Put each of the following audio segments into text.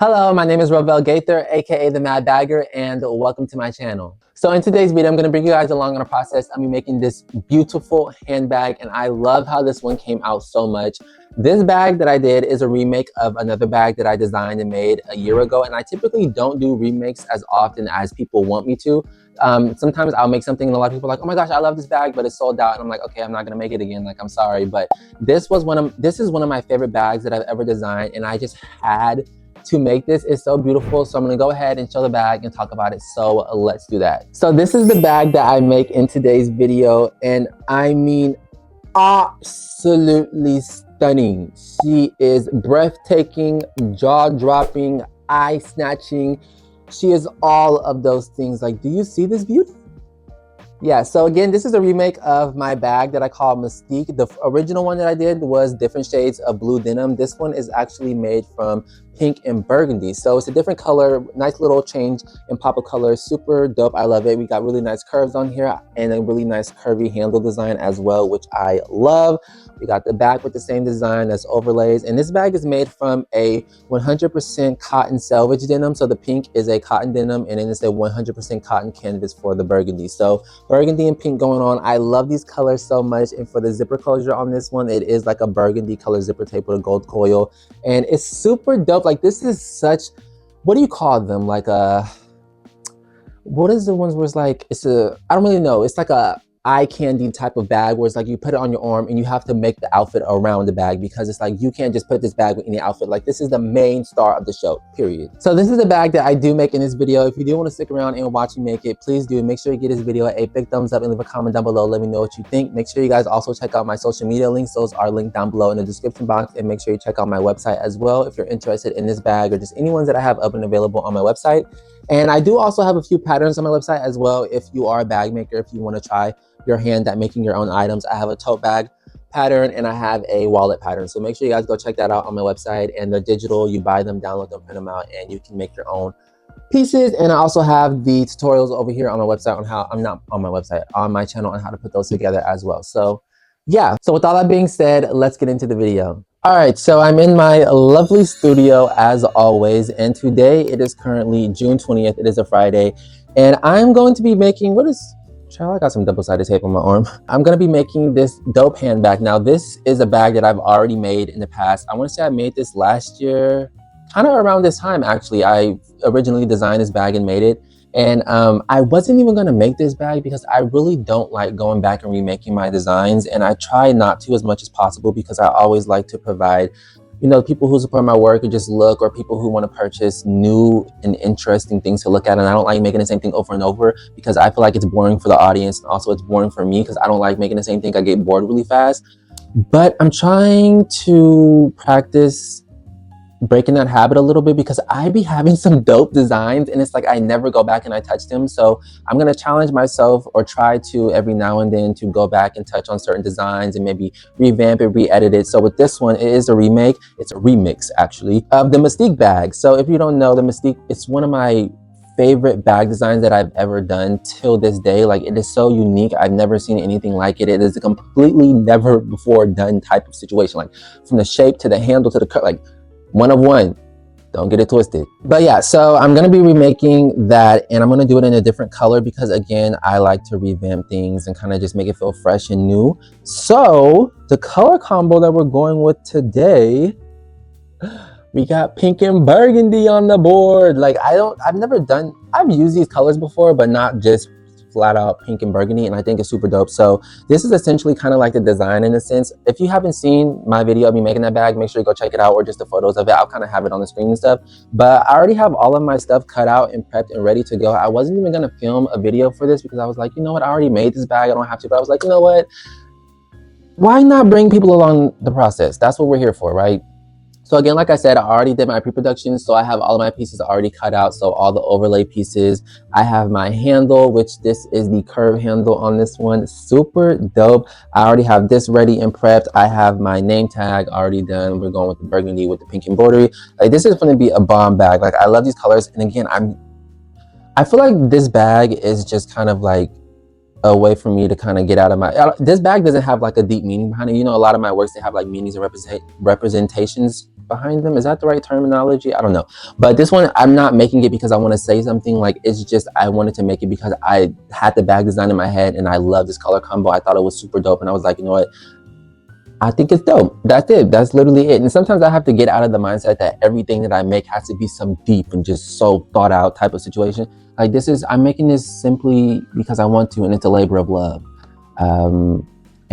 Hello, my name is Robel Gaither, aka the Mad Bagger, and welcome to my channel. So in today's video, I'm going to bring you guys along on a process. I'm making this beautiful handbag, and I love how this one came out so much. This bag that I did is a remake of another bag that I designed and made a year ago, and I typically don't do remakes as often as people want me to. Sometimes I'll make something and a lot of people are like, oh my gosh, I love this bag, but it's sold out. And I'm like, okay, I'm not gonna make it again. Like, I'm sorry, but this is one of my favorite bags that I've ever designed, and I just had to make this. Is so beautiful. So I'm gonna go ahead and show the bag and talk about it. So let's do that. So this is the bag that I make in today's video, and I mean, absolutely stunning. She is breathtaking, jaw-dropping, eye-snatching. She is all of those things. Like, do you see this beauty? Yeah, so again, this is a remake of my bag that I call Mystique. The original one that I did was different shades of blue denim. This one is actually made from pink and burgundy. So it's a different color, nice little change in pop of color, super dope. I love it. We got really nice curves on here and a really nice curvy handle design as well, which I love. We got the back with the same design as overlays. And this bag is made from a 100% cotton selvage denim. So the pink is a cotton denim, and then it's a 100% cotton canvas for the burgundy. So burgundy and pink going on. I love these colors so much. And for the zipper closure on this one, it is like a burgundy color zipper tape with a gold coil. And it's super dope. Like, this is such, what do you call them? Like what is the ones where it's like, I don't really know. It's like a eye candy type of bag where it's like you put it on your arm and you have to make the outfit around the bag, because it's like you can't just put this bag with any outfit. Like, this is the main star of the show, period. So this is the bag that I do make in this video. If you do want to stick around and watch me make it, please do. Make sure you give this video a big thumbs up and leave a comment down below. Let me know what you think. Make sure you guys also check out my social media links. Those are linked down below in the description box, and make sure you check out my website as well if you're interested in this bag or just any ones that I have up and available on my website. And I do also have a few patterns on my website as well if you are a bag maker, if you want to try your hand at making your own items. I have a tote bag pattern and I have a wallet pattern. So make sure you guys go check that out on my website. And they're digital. You buy them, download them, print them out, and you can make your own pieces. And I also have the tutorials over here on my website on how, I'm not on my website, on my channel, on how to put those together as well. So yeah, so with all that being said, let's get into the video. All right, so I'm in my lovely studio as always, and today it is currently June 20th. It is a Friday, and I'm going to be making, I got some double-sided tape on my arm. I'm gonna be making this dope handbag. Now, this is a bag that I've already made in the past. I wanna say I made this last year, kind of around this time actually. I originally designed this bag and made it. And I wasn't even gonna make this bag because I really don't like going back and remaking my designs. And I try not to as much as possible because I always like to provide, you know, people who support my work and just look, or people who want to purchase new and interesting things to look at. And I don't like making the same thing over and over because I feel like it's boring for the audience. And also it's boring for me because I don't like making the same thing. I get bored really fast. But I'm trying to practice breaking that habit a little bit because I be having some dope designs and it's like I never go back and I touch them. So I'm going to challenge myself, or try to every now and then, to go back and touch on certain designs and maybe revamp it, re-edit it. So with this one, it is a remake. It's a remix actually of the Mystique bag. So if you don't know, the Mystique, it's one of my favorite bag designs that I've ever done till this day. Like, it is so unique. I've never seen anything like it. It is a completely never before done type of situation. Like, from the shape to the handle to the cut, like one of one. Don't get it twisted. But yeah, so I'm gonna be remaking that, and I'm gonna do it in a different color because, again, I like to revamp things and kind of just make it feel fresh and new. So the color combo that we're going with today, we got pink and burgundy on the board. Like, I've used these colors before, but not just flat out pink and burgundy, and I think it's super dope. So this is essentially kind of like the design in a sense. If you haven't seen my video of me making that bag, make sure you go check it out, or just the photos of it. I'll kind of have it on the screen and stuff. But I already have all of my stuff cut out and prepped and ready to go. I wasn't even gonna film a video for this because I was like, you know what, I already made this bag, I don't have to. But I was like, you know what, why not bring people along the process? That's what we're here for, right? So again, like I said, I already did my pre-production, so I have all of my pieces already cut out. So all the overlay pieces, I have my handle, which this is the curve handle on this one, super dope. I already have this ready and prepped. I have my name tag already done. We're going with the burgundy with the pink embroidery. Like, this is going to be a bomb bag. Like, I love these colors. And again, I feel like this bag is just kind of like a way for me to kind of get out of my, this bag doesn't have like a deep meaning behind it. You know, a lot of my works, they have like meanings and representations behind them. Is that the right terminology? I don't know. But this one, I'm not making it because I want to say something. Like, it's just I wanted to make it because I had the bag design in my head and I love this color combo. I thought it was super dope, and I was like, you know what, I think it's dope. That's it. That's literally it. And sometimes I have to get out of the mindset that everything that I make has to be some deep and just so thought out type of situation. Like, this is, I'm making this simply because I want to, and it's a labor of love.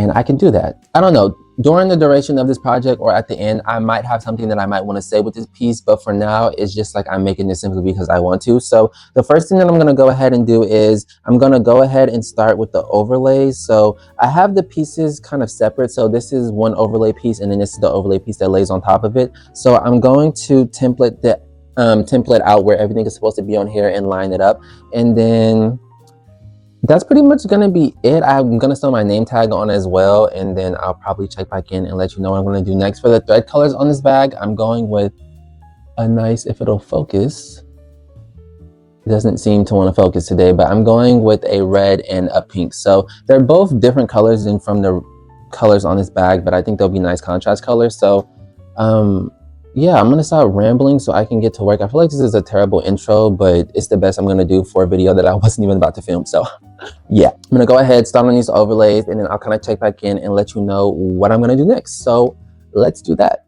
And I can do that. I don't know, during the duration of this project or at the end, I might have something that I might want to say with this piece, but for now, it's just like I'm making this simply because I want to. So the first thing that I'm going to go ahead and do is I'm going to go ahead and start with the overlays. So I have the pieces kind of separate. So this is one overlay piece, and then this is the overlay piece that lays on top of it. So I'm going to template the template out where everything is supposed to be on here and line it up. And then that's pretty much going to be it. I'm going to sew my name tag on as well, and then I'll probably check back in and let you know what I'm going to do next. For the thread colors on this bag, I'm going with a nice, if it'll focus, it doesn't seem to want to focus today, but I'm going with a red and a pink. So they're both different colors than from the colors on this bag, but I think they'll be nice contrast colors. So yeah, I'm going to stop rambling so I can get to work. I feel like this is a terrible intro, but it's the best I'm going to do for a video that I wasn't even about to film. So yeah, I'm going to go ahead, start on these overlays, and then I'll kind of check back in and let you know what I'm going to do next. So let's do that.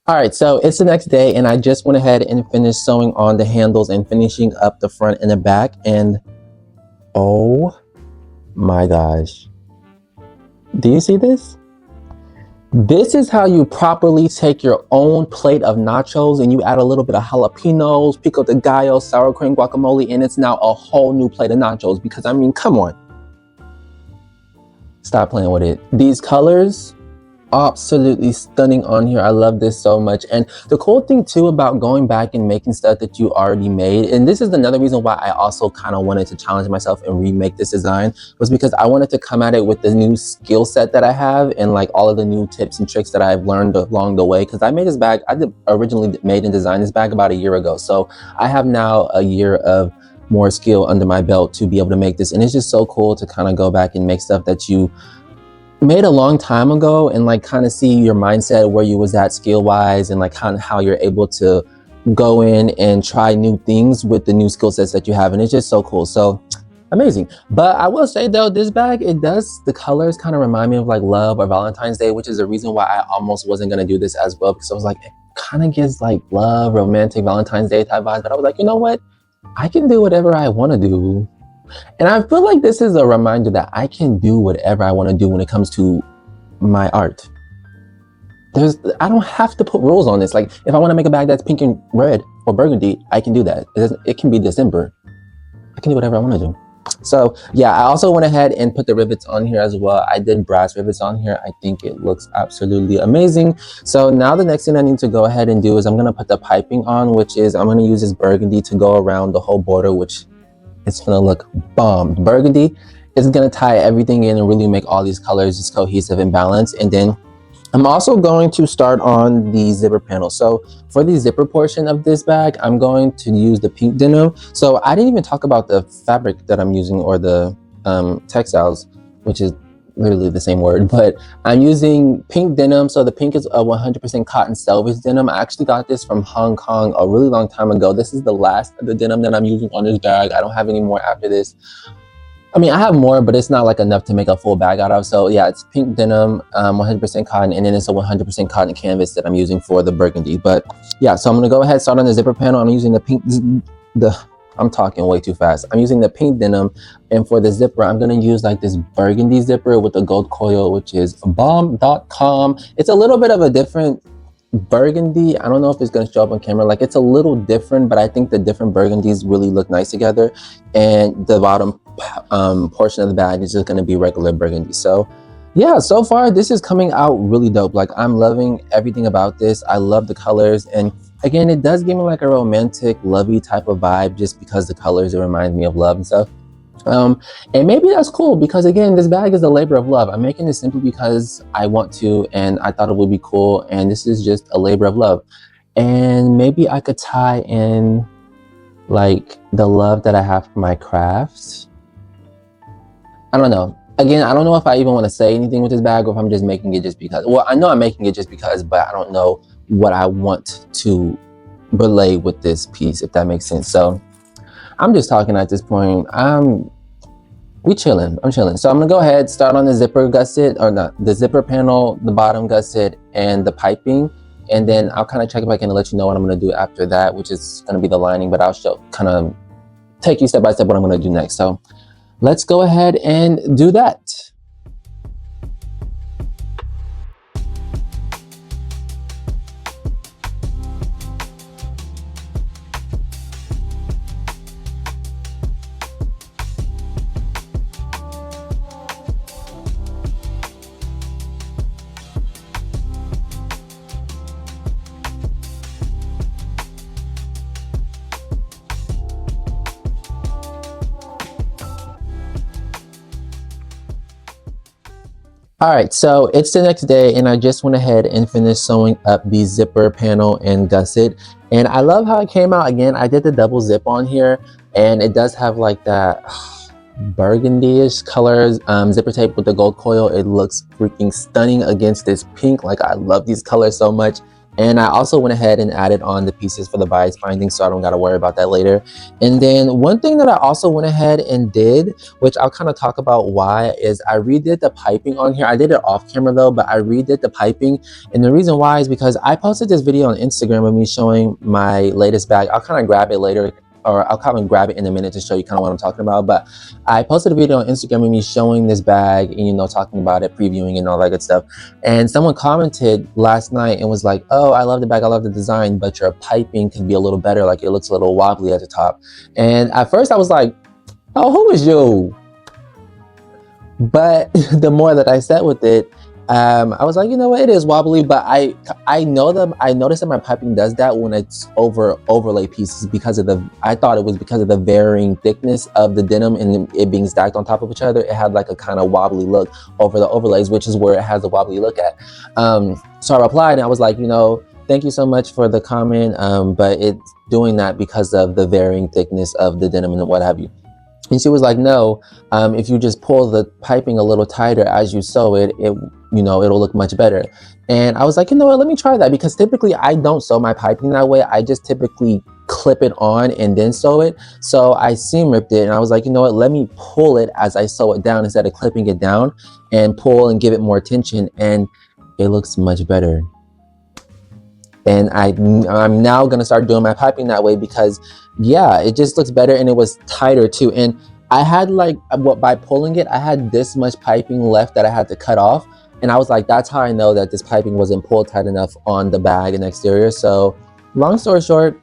All right, so it's the next day, and I just went ahead and finished sewing on the handles and finishing up the front and the back, and oh my gosh. Do you see this? This is how you properly take your own plate of nachos and you add a little bit of jalapenos, pico de gallo, sour cream, guacamole, and it's now a whole new plate of nachos. Because I mean, come on. Stop playing with it. These colors, absolutely stunning on here. I love this so much. And the cool thing too about going back and making stuff that you already made, and this is another reason why I also kind of wanted to challenge myself and remake this design, was because I wanted to come at it with the new skill set that I have and like all of the new tips and tricks that I've learned along the way. Because I made this bag, originally made and designed this bag about a year ago, so I have now a year of more skill under my belt to be able to make this. And it's just so cool to kind of go back and make stuff that you made a long time ago and like kind of see your mindset where you was at skill wise, and like kind of how you're able to go in and try new things with the new skill sets that you have. And it's just so cool. So amazing. But I will say though, this bag, the colors kind of remind me of like love or Valentine's Day, which is the reason why I almost wasn't going to do this as well, because I was like, it kind of gives like love, romantic Valentine's Day type vibes. But I was like, you know what, I can do whatever I want to do. And I feel like this is a reminder that I can do whatever I want to do when it comes to my art. I don't have to put rules on this. Like, if I want to make a bag that's pink and red or burgundy, I can do that. It can be December. I can do whatever I want to do. So yeah, I also went ahead and put the rivets on here as well. I did brass rivets on here. I think it looks absolutely amazing. So now the next thing I need to go ahead and do is I'm going to put the piping on, which is I'm going to use this burgundy to go around the whole border, which it's going to look bomb. Burgundy is going to tie everything in and really make all these colors just cohesive and balanced. And then I'm also going to start on the zipper panel. So for the zipper portion of this bag, I'm going to use the pink denim. So I didn't even talk about the fabric that I'm using, or the textiles, which is literally the same word, but I'm using pink denim. So the pink is a 100% cotton selvage denim. I actually got this from Hong Kong a really long time ago. This is the last of the denim that I'm using on this bag. I don't have any more after this. I mean, I have more, but it's not like enough to make a full bag out of. So yeah, it's pink denim, 100% cotton, and then it's a 100% cotton canvas that I'm using for the burgundy. But yeah, so I'm gonna go ahead, start on the zipper panel. I'm using the pink, I'm talking way too fast. I'm using the pink denim, and for the zipper, I'm gonna use like this burgundy zipper with the gold coil, which is bomb.com. It's a little bit of a different burgundy. I don't know if it's going to show up on camera. Like, it's a little different, but I think the different burgundies really look nice together, and the bottom portion of the bag is just going to be regular burgundy. So yeah, so far this is coming out really dope. Like, I'm loving everything about this. I love the colors, and again, it does give me like a romantic lovey type of vibe just because the colors, it reminds me of love and stuff. And maybe that's cool because, again, this bag is a labor of love. I'm making this simply because I want to, and I thought it would be cool, and this is just a labor of love. And maybe I could tie in like the love that I have for my crafts. I don't know. Again, I don't know if I even want to say anything with this bag, or if I'm just making it just because. Well, I know I'm making it just because, but I don't know what I want to relay with this piece, if that makes sense. So I'm just talking at this point. I'm chilling. So I'm gonna go ahead, start on the zipper gusset, or not, the zipper panel, the bottom gusset, and the piping. And then I'll kind of check back in and let you know what I'm gonna do after that, which is gonna be the lining, but I'll kind of take you step by step what I'm gonna do next. So let's go ahead and do that. All right, so it's the next day, and I just went ahead and finished sewing up the zipper panel and gusset. And I love how it came out. Again, I did the double zip on here, and it does have like that burgundy-ish colors, zipper tape with the gold coil. It looks freaking stunning against this pink. Like, I love these colors so much. And I also went ahead and added on the pieces for the bias binding, so I don't got to worry about that later. And then one thing that I also went ahead and did, which I'll kind of talk about why, is I redid the piping on here. I did it off camera though, but I redid the piping. And the reason why is because I posted this video on Instagram of me showing my latest bag. I'll kind of grab it later, or I'll kind of grab it in a minute to show you kind of what I'm talking about. But I posted a video on Instagram of me showing this bag and, you know, talking about it, previewing and all that good stuff. And someone commented last night and was like, oh, I love the bag, I love the design, but your piping could be a little better. Like, it looks a little wobbly at the top. And at first I was like, oh, who is you? But the more that I sat with it, I was like, you know what, it is wobbly, but I noticed that my piping does that when it's overlay pieces, because of I thought it was because of the varying thickness of the denim and it being stacked on top of each other. It had like a kind of wobbly look over the overlays, which is where it has a wobbly look at. So I replied and I was like, you know, thank you so much for the comment, but it's doing that because of the varying thickness of the denim and what have you. And she was like, no, if you just pull the piping a little tighter as you sew it, you know, it'll look much better. And I was like, you know what, let me try that, because typically I don't sew my piping that way. I just typically clip it on and then sew it. So I seam ripped it, and I was like, you know what, let me pull it as I sew it down instead of clipping it down, and pull and give it more tension, and it looks much better. And I'm now gonna start doing my piping that way, because yeah, it just looks better, and it was tighter too. And I had like, by pulling it, I had this much piping left that I had to cut off. And I was like, that's how I know that this piping wasn't pulled tight enough on the bag and exterior. So long story short,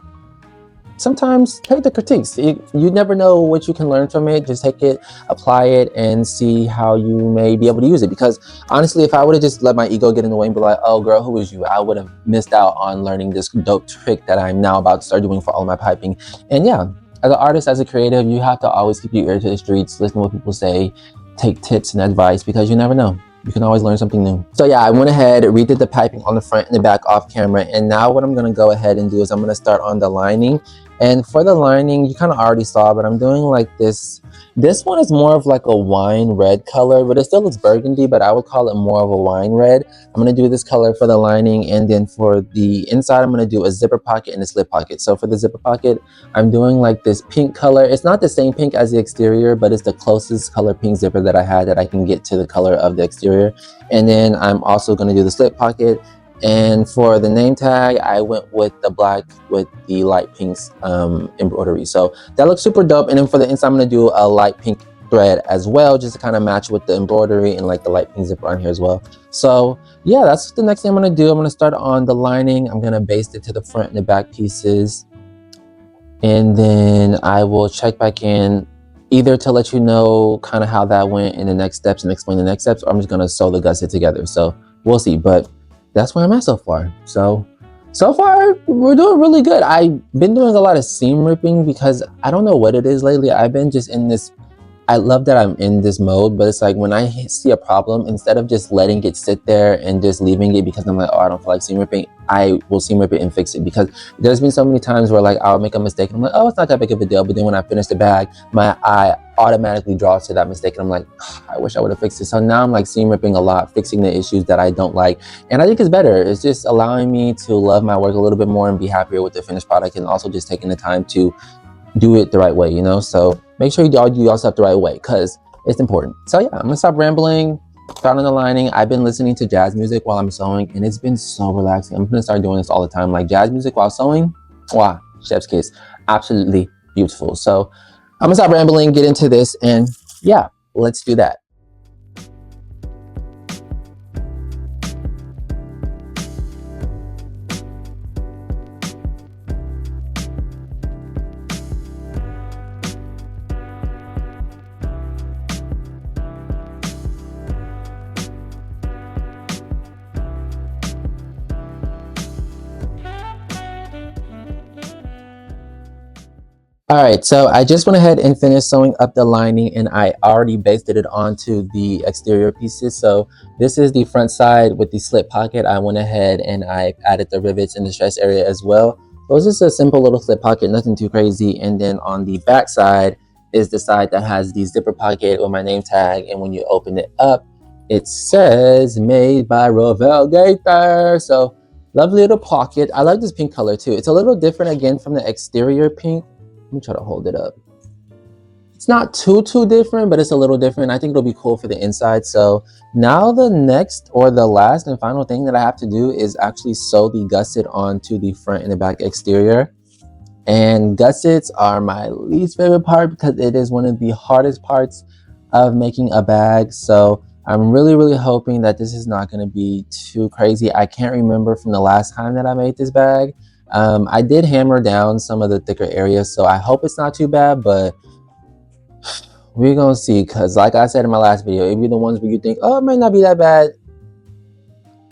sometimes take the critiques. You never know what you can learn from it. Just take it, apply it, and see how you may be able to use it. Because honestly, if I would have just let my ego get in the way and be like, oh girl, who is you? I would have missed out on learning this dope trick that I'm now about to start doing for all my piping. And yeah, as an artist, as a creative, you have to always keep your ear to the streets, listen to what people say, take tips and advice, because you never know. You can always learn something new. So yeah, I went ahead, redid the piping on the front and the back off camera. And now what I'm gonna go ahead and do is I'm gonna start on the lining. And for the lining, you kind of already saw, but I'm doing like this. This one is more of like a wine red color, but it still looks burgundy, but I would call it more of a wine red. I'm going to do this color for the lining, and then for the inside, I'm going to do a zipper pocket and a slip pocket. So for the zipper pocket, I'm doing like this pink color. It's not the same pink as the exterior, but it's the closest color pink zipper that I had that I can get to the color of the exterior. And then I'm also going to do the slip pocket. And for the name tag, I went with the black with the light pinks embroidery. So that looks super dope. And then for the inside, I'm going to do a light pink thread as well, just to kind of match with the embroidery and like the light pink zipper on here as well. So yeah, that's the next thing I'm going to do. I'm going to start on the lining. I'm going to baste it to the front and the back pieces. And then I will check back in either to let you know kind of how that went in the next steps and explain the next steps, or I'm just going to sew the gusset together. So we'll see. But that's where I'm at so far. So far, we're doing really good. I've been doing a lot of seam ripping because I don't know what it is lately. I've been just in this, I love that I'm in this mode, but it's like when I see a problem, instead of just letting it sit there and just leaving it because I'm like, oh, I don't feel like seam ripping, I will seam rip it and fix it. Because there's been so many times where like I'll make a mistake and I'm like, oh, it's not that big of a deal. But then when I finish the bag, my eye automatically draws to that mistake and I'm like, oh, I wish I would have fixed it. So now I'm like seam ripping a lot, fixing the issues that I don't like. And I think it's better. It's just allowing me to love my work a little bit more and be happier with the finished product, and also just taking the time to do it the right way, you know? So make sure you do your stuff the right way because it's important. So yeah, I'm gonna stop rambling, start on the lining. I've been listening to jazz music while I'm sewing and it's been so relaxing. I'm gonna start doing this all the time, like jazz music while sewing. Wow, chef's kiss, absolutely beautiful. So I'm gonna stop rambling, get into this, and yeah, let's do that. All right, so I just went ahead and finished sewing up the lining, and I already basted it onto the exterior pieces. So this is the front side with the slip pocket. I went ahead and I added the rivets in the stretch area as well. So it's just a simple little slip pocket, nothing too crazy. And then on the back side is the side that has the zipper pocket with my name tag. And when you open it up, it says made by Rovel Gaither. So lovely little pocket. I like this pink color too. It's a little different again from the exterior pink. Let me try to hold it up. It's not too different, but it's a little different. I think it'll be cool for the inside. So now the next or the last and final thing that I have to do is actually sew the gusset onto the front and the back exterior. And gussets are my least favorite part because it is one of the hardest parts of making a bag. So I'm really hoping that this is not going to be too crazy. I can't remember from the last time that I made this bag. I did hammer down some of the thicker areas, so I hope it's not too bad, but we're gonna see, because like I said in my last video, it be the ones where you think, oh, it might not be that bad,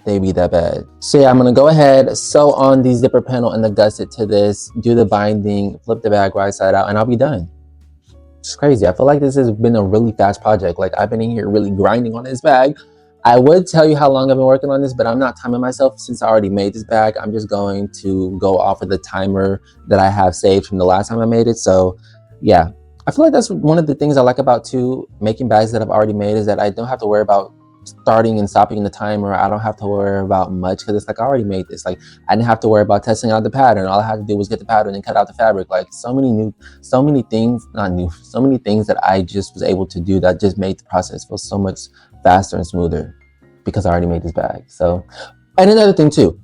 they be that bad. So yeah, I'm gonna go ahead, sew on the zipper panel and the gusset to this, do the binding, flip the bag right side out, and I'll be done. It's crazy. I feel like this has been a really fast project. Like I've been in here really grinding on this bag. I would tell you how long I've been working on this, but I'm not timing myself since I already made this bag. I'm just going to go off of the timer that I have saved from the last time I made it. So yeah, I feel like that's one of the things I like about making bags that I've already made, is that I don't have to worry about starting and stopping the timer. I don't have to worry about much because it's like I already made this. Like I didn't have to worry about testing out the pattern. All I had to do was get the pattern and cut out the fabric. Like so many things that I just was able to do that just made the process feel so much faster and smoother because I already made this bag. So, and another thing too,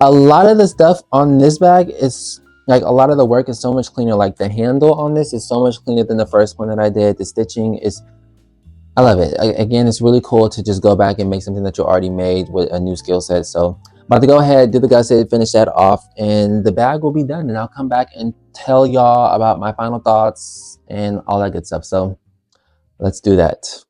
a lot of the stuff on this bag is like, a lot of the work is so much cleaner. Like the handle on this is so much cleaner than the first one that I did. The stitching is, I love it. Again, it's really cool to just go back and make something that you already made with a new skill set. So I'm about to go ahead, do the gusset, finish that off, and the bag will be done. And I'll come back and tell y'all about my final thoughts and all that good stuff. So let's do that.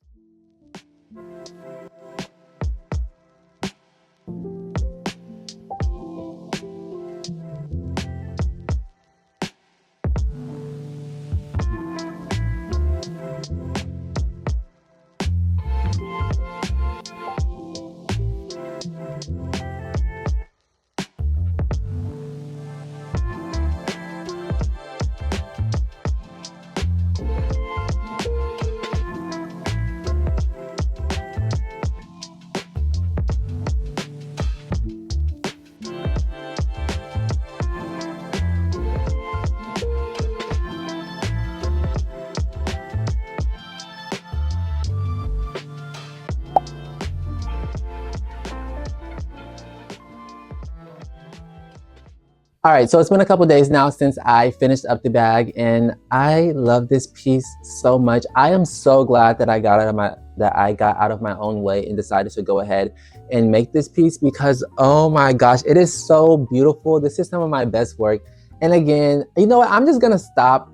All right, so it's been a couple days now since I finished up the bag, and I love this piece so much. I am so glad that I got out of my own way and decided to go ahead and make this piece, because oh my gosh, it is so beautiful. This is some of my best work. And again, you know what? I'm just gonna stop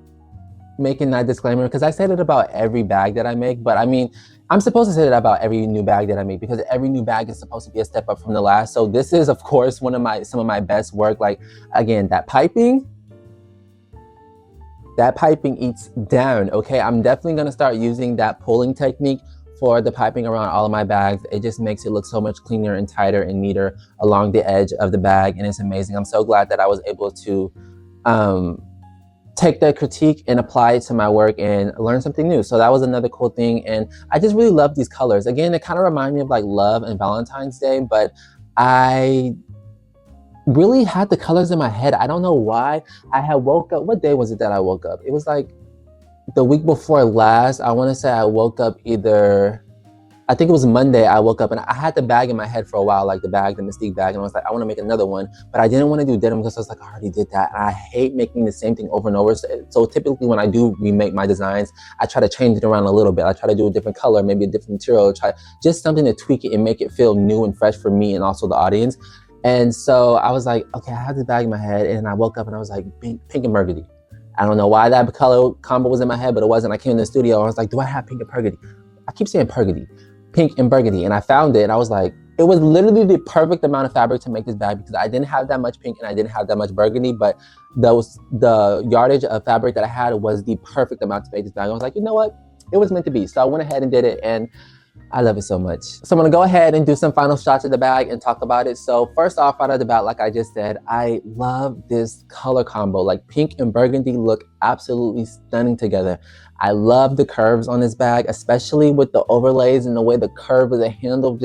making that disclaimer, because I said it about every bag that I make, but I mean, I'm supposed to say that about every new bag that I make, because every new bag is supposed to be a step up from the last. So this is, of course, some of my best work. Like, again, that piping eats down, okay? I'm definitely gonna start using that pulling technique for the piping around all of my bags. It just makes it look so much cleaner and tighter and neater along the edge of the bag, and it's amazing. I'm so glad that I was able to take that critique and apply it to my work and learn something new. So that was another cool thing. And I just really love these colors. Again, it kind of reminded me of like love and Valentine's Day, but I really had the colors in my head. I don't know why. I had woke up, what day was it that I woke up? It was like the week before last. I want to say I woke up I think it was Monday. I woke up and I had the bag in my head for a while, like the Mystique bag. And I was like, I want to make another one, but I didn't want to do denim because I was like, I already did that. And I hate making the same thing over and over. So typically when I do remake my designs, I try to change it around a little bit. I try to do a different color, maybe a different material, try just something to tweak it and make it feel new and fresh for me and also the audience. And so I was like, okay, I had the bag in my head, and I woke up and I was like, pink and burgundy. I don't know why that color combo was in my head, but it wasn't. I came in the studio and I was like, do I have pink and burgundy? I keep saying burgundy. Pink and burgundy, and I found it, and I was like, it was literally the perfect amount of fabric to make this bag, because I didn't have that much pink and I didn't have that much burgundy, but the yardage of fabric that I had was the perfect amount to make this bag. I was like, you know what, it was meant to be. So I went ahead and did it, and I love it so much. So I'm gonna go ahead and do some final shots of the bag and talk about it. So first off, right out of the bat, like I just said, I love this color combo. Like pink and burgundy look absolutely stunning together. I love the curves on this bag, especially with the overlays and the way the curve of the handle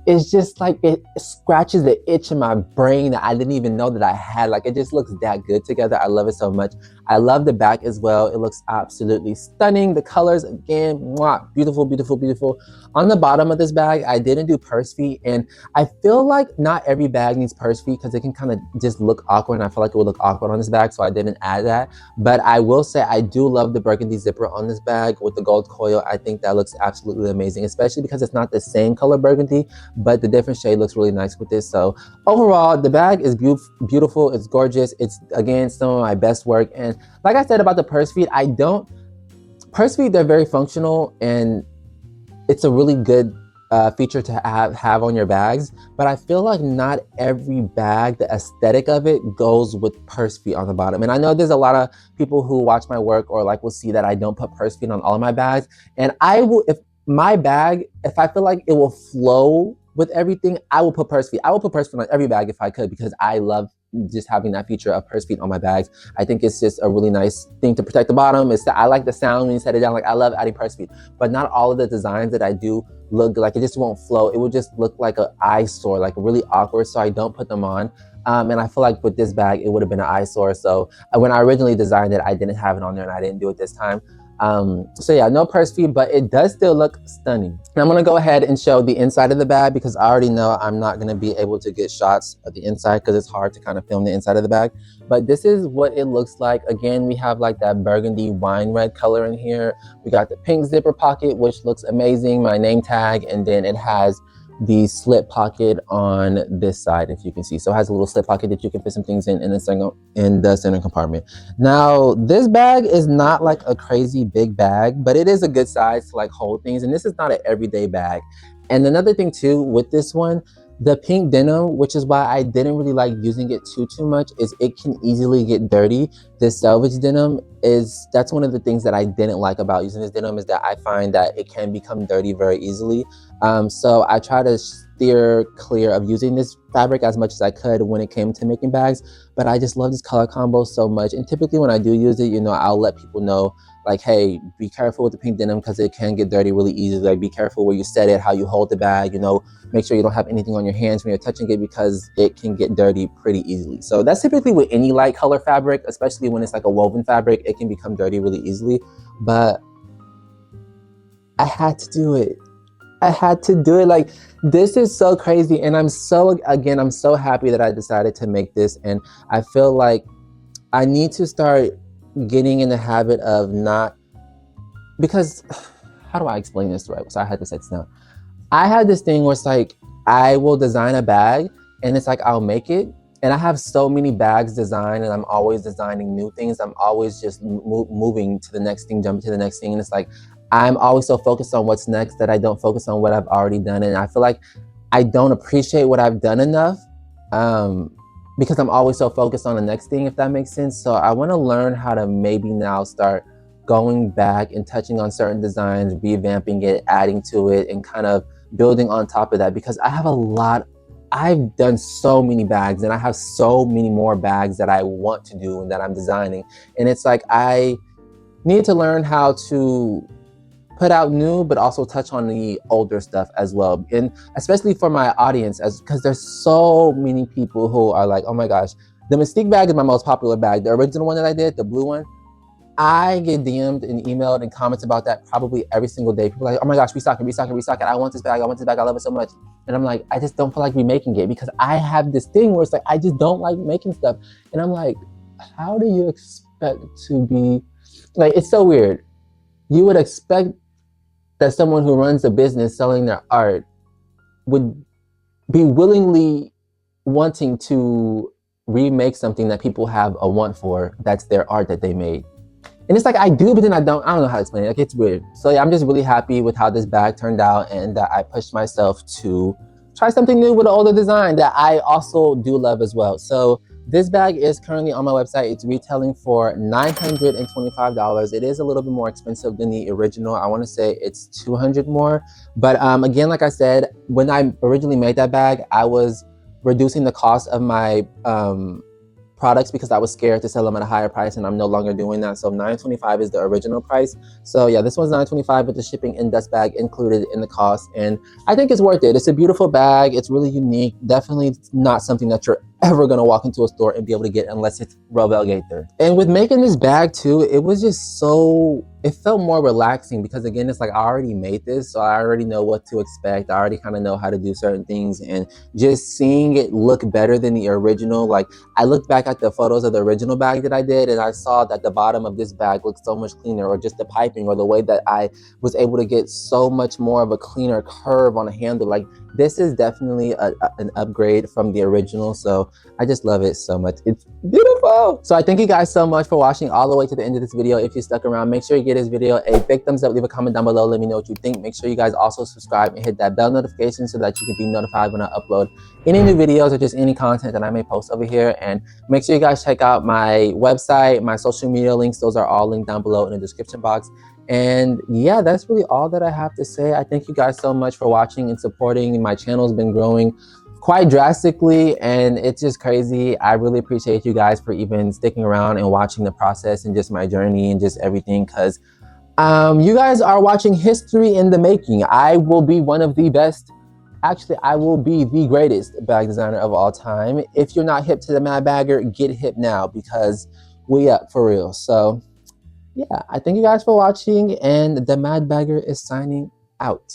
it's just like it scratches the itch in my brain that I didn't even know that I had. Like, it just looks that good together. I love it so much. I love the back as well. It looks absolutely stunning. The colors, again, mwah, beautiful, beautiful, beautiful. On the bottom of this bag, I didn't do purse feet, and I feel like not every bag needs purse feet because it can kind of just look awkward, and I feel like it would look awkward on this bag, so I didn't add that. But I will say I do love the burgundy zipper on this bag with the gold coil. I think that looks absolutely amazing, especially because it's not the same color burgundy, but the different shade looks really nice with this. So overall, the bag is beautiful. It's gorgeous. It's, again, some of my best work. And like I said about the purse feet, purse feet, they're very functional, and it's a really good feature to have on your bags. But I feel like not every bag, the aesthetic of it goes with purse feet on the bottom. And I know there's a lot of people who watch my work or like will see that I don't put purse feet on all of my bags. And I will, if my bag, if I feel like it will flow with everything, I will put purse feet. I will put purse feet on every bag if I could, because I love just having that feature of purse feet on my bags. I think it's just a really nice thing to protect the bottom. I like the sound when you set it down. Like, I love adding purse feet, but not all of the designs that I do look like it just won't flow. It would just look like an eyesore, like really awkward. So I don't put them on. And I feel like with this bag, it would have been an eyesore. So when I originally designed it, I didn't have it on there, and I didn't do it this time. So yeah, no purse feet, but it does still look stunning. And I'm gonna go ahead and show the inside of the bag, because I already know I'm not gonna be able to get shots of the inside because it's hard to kind of film the inside of the bag. But this is what it looks like. Again, we have like that burgundy wine red color in here. We got the pink zipper pocket, which looks amazing, my name tag, and then it has the slip pocket on this side, if you can see. So it has a little slip pocket that you can fit some things in the center compartment. Now, this bag is not like a crazy big bag, but it is a good size to like hold things. And this is not an everyday bag. And another thing too with this one, the pink denim, which is why I didn't really like using it too much, is it can easily get dirty. This selvage denim that's one of the things that I didn't like about using this denim, is that I find that it can become dirty very easily. So I try to steer clear of using this fabric as much as I could when it came to making bags, but I just love this color combo so much. And typically when I do use it, you know, I'll let people know, like, hey, be careful with the pink denim because it can get dirty really easily. Like, be careful where you set it, how you hold the bag, you know, make sure you don't have anything on your hands when you're touching it, because it can get dirty pretty easily. So that's typically with any light color fabric, especially when it's like a woven fabric, it can become dirty really easily. But I had to do it. I had to do it. Like, this is so crazy. And I'm so, again, I'm so happy that I decided to make this. And I feel like I need to start getting in the habit of not, because how do I explain this right? So I had to set this down. I had this thing where it's like, I will design a bag and it's like, I'll make it. And I have so many bags designed and I'm always designing new things. I'm always just moving to the next thing, jumping to the next thing. And it's like, I'm always so focused on what's next that I don't focus on what I've already done. And I feel like I don't appreciate what I've done enough because I'm always so focused on the next thing, if that makes sense. So I want to learn how to maybe now start going back and touching on certain designs, revamping it, adding to it, and kind of building on top of that, because I have a lot. I've done so many bags and I have so many more bags that I want to do and that I'm designing. And it's like, I need to learn how to put out new, but also touch on the older stuff as well. And especially for my audience, because there's so many people who are like, oh my gosh, the Mystique bag is my most popular bag. The original one that I did, the blue one, I get DM'd and emailed and comments about that probably every single day. People are like, oh my gosh, restock it, restock it, restock it. I want this bag, I want this bag, I love it so much. And I'm like, I just don't feel like remaking it because I have this thing where it's like, I just don't like making stuff. And I'm like, how do you expect to be, like, it's so weird. You would expect that someone who runs a business selling their art would be willingly wanting to remake something that people have a want for, that's their art that they made. And it's like, I do, but then I don't know how to explain it. Like, it's weird. So yeah, I'm just really happy with how this bag turned out and that I pushed myself to try something new with an older design that I also do love as well. So this bag is currently on my website. It's retailing for $925. It is a little bit more expensive than the original. I want to say it's $200 more. But again, like I said, when I originally made that bag, I was reducing the cost of my products because I was scared to sell them at a higher price, and I'm no longer doing that. So $925 is the original price. So yeah, this one's $925 with the shipping and dust bag included in the cost, and I think it's worth it. It's a beautiful bag. It's really unique. Definitely not something that you're ever gonna walk into a store and be able to get unless it's Robel Gaither. And with making this bag too, it was just so, it felt more relaxing because again, it's like I already made this, so I already know what to expect. I already kind of know how to do certain things, and just seeing it look better than the original. Like, I looked back at the photos of the original bag that I did, and I saw that the bottom of this bag looked so much cleaner, or just the piping, or the way that I was able to get so much more of a cleaner curve on the handle. Like, this is definitely an upgrade from the original. So I just love it so much. It's beautiful. So I thank you guys so much for watching all the way to the end of this video. If you stuck around, make sure you give this video a big thumbs up, leave a comment down below, let me know what you think. Make sure you guys also subscribe and hit that bell notification so that you can be notified when I upload any new videos or just any content that I may post over here. And make sure you guys check out my website, my social media links. Those are all linked down below in the description box. And yeah, that's really all that I have to say. I thank you guys so much for watching and supporting. My channel's been growing quite drastically, and it's just crazy. I really appreciate you guys for even sticking around and watching the process and just my journey and just everything, because you guys are watching history in the making. I will be one of the best, actually I will be the greatest bag designer of all time. If you're not hip to the Mad Bagger, get hip now, because we up for real. So yeah, I thank you guys for watching, and the Mad Bagger is signing out.